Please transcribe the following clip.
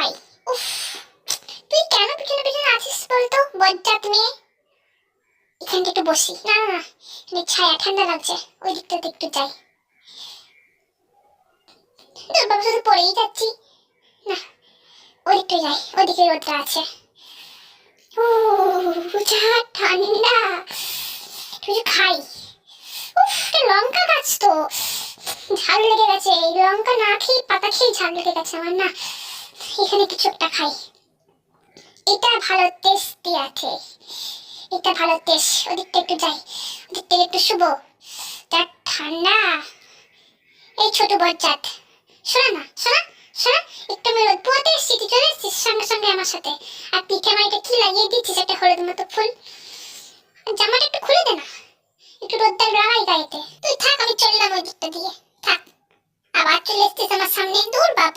খাই। উফ, তুই কেন পিছনে পিছনে আছিস বলতো বজ্জাত মেয়ে? এখানটা একটু বসি। না না না, এখানে ছায়া, ঠান্ডা লাগছে, ওই দিকটাতে একটু যাই। তোর বাবা শুধু পড়েই যাচ্ছি। না, ওই দিকটা যাই, ওইদিকে রোদটা আছে। ও যা ঠান্ডা, কিছু খাই। উফ, লঙ্কা গাছ তো ঝাল লেগে গেছে। এই লঙ্কা না খেয়ে, পাতা খেয়ে ঝাল লেগে গেছে আমার। না, এখানে কিছু একটা খাই। এটা ভালো টেস্টি আছে, এটা ভালো টেস্ট। ওদিকটা একটু যাই, ওদিকটা একটু শুভ। যা ঠান্ডা। এই ছোট বজ্জাত, শোনা না, শোনা শোনা, একটু আমি রোদ পোয়াতে এসছি, তুই চলে এসছিস সঙ্গে সঙ্গে আমার সাথে। আর পিঠে আমার এটা কি লাগিয়ে দিচ্ছিস, একটা হলুদ মতো ফুল। জামাটা একটু খুলে দে না, একটু রোদটা লাগাই গায়েতে। তুই থাক, আমি চললাম ওই দিকটা দিয়ে। থাক, আবার চলে এসছিস আমার সামনে। দূর বাবা।